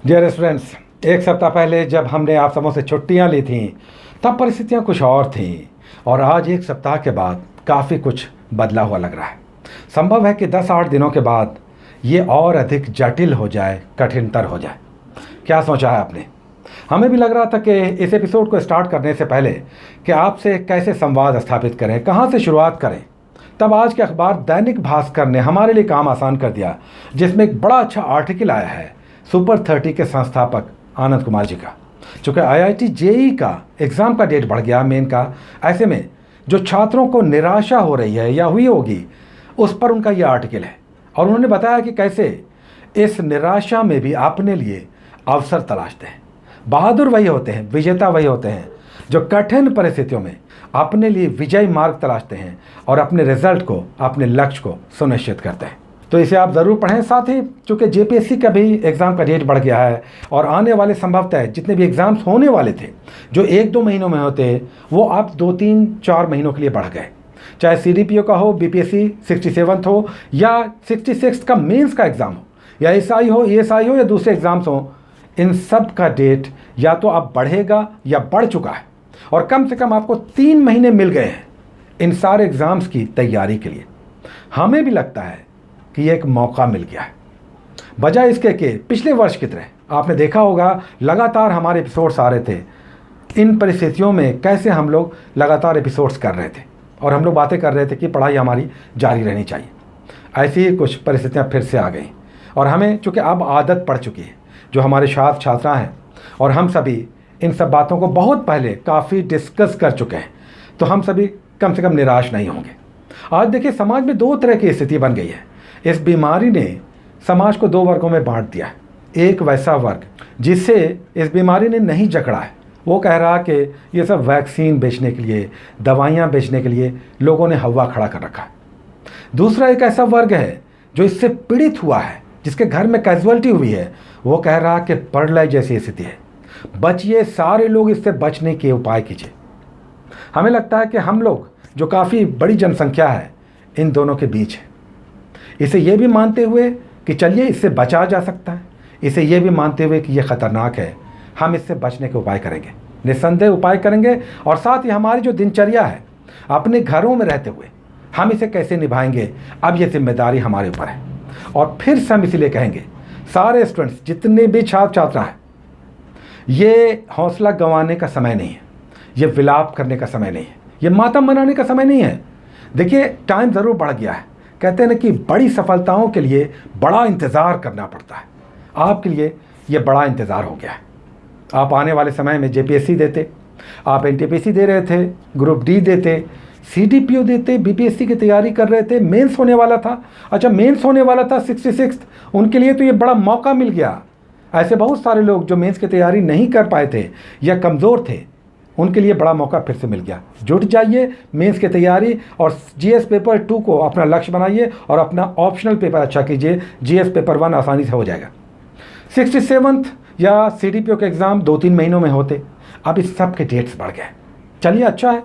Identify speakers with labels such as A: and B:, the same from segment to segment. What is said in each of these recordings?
A: Dear students, एक सप्ताह पहले जब हमने आप सबों से छुट्टियां ली थीं तब परिस्थितियां कुछ और थीं और आज एक सप्ताह के बाद काफ़ी कुछ बदला हुआ लग रहा है। संभव है कि 10-8 दिनों के बाद ये और अधिक जटिल हो जाए, कठिनतर हो जाए। क्या सोचा है आपने? हमें भी लग रहा था कि इस एपिसोड को स्टार्ट करने से पहले कि आपसे कैसे संवाद स्थापित करें, कहाँ से शुरुआत करें। तब आज के अखबार दैनिक भास्कर ने हमारे लिए काम आसान कर दिया, जिसमें एक बड़ा अच्छा आर्टिकल आया है सुपर 30 के संस्थापक आनंद कुमार जी का। चूँकि IIT JEE का एग्ज़ाम का डेट बढ़ गया, मेन का, ऐसे में जो छात्रों को निराशा हो रही है या हुई होगी, उस पर उनका यह आर्टिकल है और उन्होंने बताया कि कैसे इस निराशा में भी अपने लिए अवसर तलाशते हैं। बहादुर वही होते हैं, विजेता वही होते हैं जो कठिन परिस्थितियों में अपने लिए विजयी मार्ग तलाशते हैं और अपने रिजल्ट को, अपने लक्ष्य को सुनिश्चित करते हैं। तो इसे आप ज़रूर पढ़ें। साथ ही चूँकि JPSC का भी एग्ज़ाम का डेट बढ़ गया है और आने वाले संभवतः जितने भी एग्ज़ाम्स होने वाले थे जो 1-2 महीनों में होते, वो अब 2-3-4 महीनों के लिए बढ़ गए। चाहे CDPO का हो, BPSC 67th हो या 66th का मेंस का एग्ज़ाम हो या SI हो, ESI हो या दूसरे एग्ज़ाम्स हो, इन सब का डेट या तो अब बढ़ेगा या बढ़ चुका है और कम से कम आपको 3 महीने मिल गए हैं इन सारे एग्ज़ाम्स की तैयारी के लिए। हमें भी लगता है कि ये एक मौका मिल गया है। बजाय इसके कि पिछले वर्ष की तरह आपने देखा होगा लगातार हमारे एपिसोड्स आ रहे थे। इन परिस्थितियों में कैसे हम लोग लगातार एपिसोड्स कर रहे थे और हम लोग बातें कर रहे थे कि पढ़ाई हमारी जारी रहनी चाहिए। ऐसी ही कुछ परिस्थितियां फिर से आ गई और हमें चूँकि अब आदत पड़ चुकी है, जो हमारे छात्र छात्रा हैं और हम सभी इन सब बातों को बहुत पहले काफ़ी डिस्कस कर चुके हैं, तो हम सभी कम से कम निराश नहीं होंगे। आज देखिए, समाज में 2 तरह की स्थिति बन गई है। इस बीमारी ने समाज को 2 वर्गों में बांट दिया है। एक वैसा वर्ग जिसे इस बीमारी ने नहीं जकड़ा है, वो कह रहा कि ये सब वैक्सीन बेचने के लिए, दवाइयाँ बेचने के लिए लोगों ने हवा खड़ा कर रखा है। दूसरा एक ऐसा वर्ग है जो इससे पीड़ित हुआ है, जिसके घर में कैजुअलिटी हुई है, वो कह रहा कि प्रलय जैसी स्थिति है, बचिए, सारे लोग इससे बचने के उपाय कीजिए। हमें लगता है कि हम लोग जो काफ़ी बड़ी जनसंख्या है इन दोनों के बीच है, इसे ये भी मानते हुए कि चलिए इससे बचा जा सकता है, इसे ये भी मानते हुए कि ये ख़तरनाक है, हम इससे बचने के उपाय करेंगे, निस्संदेह उपाय करेंगे। और साथ ही हमारी जो दिनचर्या है अपने घरों में रहते हुए हम इसे कैसे निभाएंगे, अब ये जिम्मेदारी हमारे ऊपर है। और फिर से हम इसीलिए कहेंगे, सारे स्टूडेंट्स, जितने भी छात्र छात्रा हैं, ये हौसला गंवाने का समय नहीं है, ये विलाप करने का समय नहीं है, ये मातम मनाने का समय नहीं है। देखिए, टाइम ज़रूर बढ़ गया है। कहते हैं ना कि बड़ी सफलताओं के लिए बड़ा इंतज़ार करना पड़ता है। आपके लिए ये बड़ा इंतज़ार हो गया है। आप आने वाले समय में JPSC देते, आप NTPC दे रहे थे, ग्रुप D देते, CDPO देते, BPSC की तैयारी कर रहे थे, मेंस होने वाला था। अच्छा, मेंस होने वाला था 66th, उनके लिए तो ये बड़ा मौका मिल गया। ऐसे बहुत सारे लोग जो मेंस की तैयारी नहीं कर पाए थे या कमज़ोर थे, उनके लिए बड़ा मौका फिर से मिल गया। जुट जाइए मेंस की तैयारी और GS पेपर 2 को अपना लक्ष्य बनाइए और अपना ऑप्शनल पेपर अच्छा कीजिए। GS पेपर 1 आसानी से हो जाएगा। 67th या CDPO के एग्ज़ाम 2-3 महीनों में होते, अब इस सब के डेट्स बढ़ गए। चलिए, अच्छा है,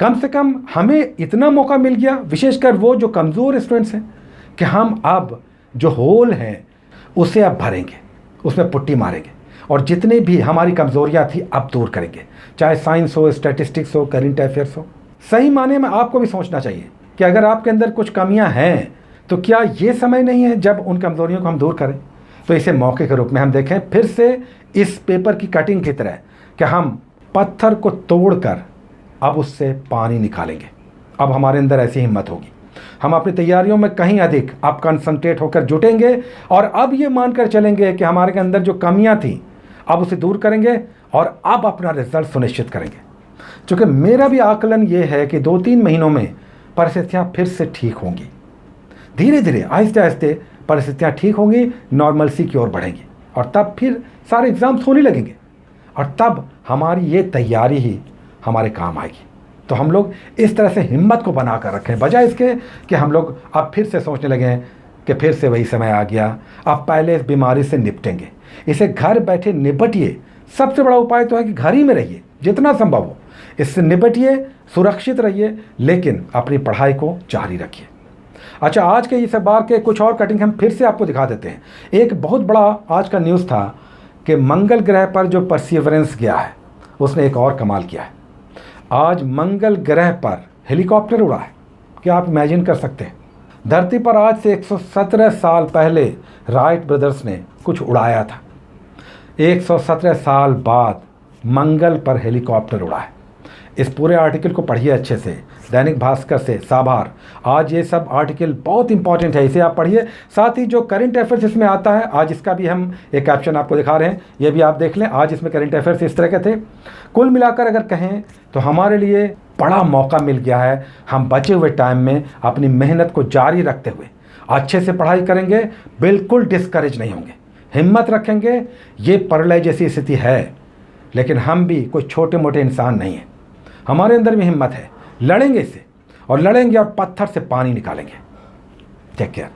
A: कम से कम हमें इतना मौका मिल गया, विशेषकर वो जो कमज़ोर स्टूडेंट्स हैं, कि हम अब जो होल हैं उसे अब भरेंगे, उसमें पुट्टी मारेंगे और जितने भी हमारी कमज़ोरियाँ थी अब दूर करेंगे। चाहे साइंस हो, स्टैटिस्टिक्स हो, करंट अफेयर्स हो। सही माने में आपको भी सोचना चाहिए कि अगर आपके अंदर कुछ कमियां हैं तो क्या ये समय नहीं है जब उन कमज़ोरियों को हम दूर करें। तो इसे मौके के रूप में हम देखें फिर से इस पेपर की कटिंग की तरह कि हम पत्थर को तोड़कर अब उससे पानी निकालेंगे। अब हमारे अंदर ऐसी हिम्मत होगी, हम अपनी तैयारियों में कहीं अधिक अब कंसंट्रेट होकर जुटेंगे और अब ये मानकर चलेंगे कि हमारे अंदर जो कमियां थी अब उसे दूर करेंगे और अब अपना रिजल्ट सुनिश्चित करेंगे। क्योंकि मेरा भी आकलन ये है कि 2-3 महीनों में परिस्थितियां फिर से ठीक होंगी। धीरे धीरे, आहिस्ते आहिस्ते परिस्थितियां ठीक होंगी, नॉर्मलसी की ओर बढ़ेंगी और तब फिर सारे एग्ज़ाम्स होने लगेंगे और तब हमारी ये तैयारी ही हमारे काम आएगी। तो हम लोग इस तरह से हिम्मत को बना कर रखें, बजाय इसके कि हम लोग अब फिर से सोचने लगे कि फिर से वही समय आ गया। अब पहले इस बीमारी से निपटेंगे, इसे घर बैठे निपटिए। सबसे बड़ा उपाय तो है कि घर ही में रहिए, जितना संभव हो इससे निपटिए, सुरक्षित रहिए, लेकिन अपनी पढ़ाई को जारी रखिए। अच्छा, आज के इस बार के कुछ और कटिंग हम फिर से आपको दिखा देते हैं। एक बहुत बड़ा आज का न्यूज़ था कि मंगल ग्रह पर जो परसिवरेंस गया है उसने एक और कमाल किया है। आज मंगल ग्रह पर हेलीकॉप्टर उड़ा है। क्या आप इमेजिन कर सकते हैं? धरती पर आज से 117 साल पहले राइट ब्रदर्स ने कुछ उड़ाया था। 117 साल बाद मंगल पर हेलीकॉप्टर उड़ा है। इस पूरे आर्टिकल को पढ़िए अच्छे से, दैनिक भास्कर से, साभार। आज ये सब आर्टिकल बहुत इंपॉर्टेंट है, इसे आप पढ़िए। साथ ही जो करंट अफेयर्स इसमें आता है, आज इसका भी हम एक कैप्शन आपको दिखा रहे हैं, ये भी आप देख लें। आज इसमें करंट अफेयर्स इस तरह के थे। कुल मिलाकर अगर कहें तो हमारे लिए बड़ा मौका मिल गया है। हम बचे हुए टाइम में अपनी मेहनत को जारी रखते हुए अच्छे से पढ़ाई करेंगे, बिल्कुल डिस्करेज नहीं होंगे, हिम्मत रखेंगे। ये प्रलय जैसी स्थिति है, लेकिन हम भी कोई छोटे मोटे इंसान नहीं हैं। हमारे अंदर भी हिम्मत है, लड़ेंगे इसे, और लड़ेंगे और पत्थर से पानी निकालेंगे। Take care.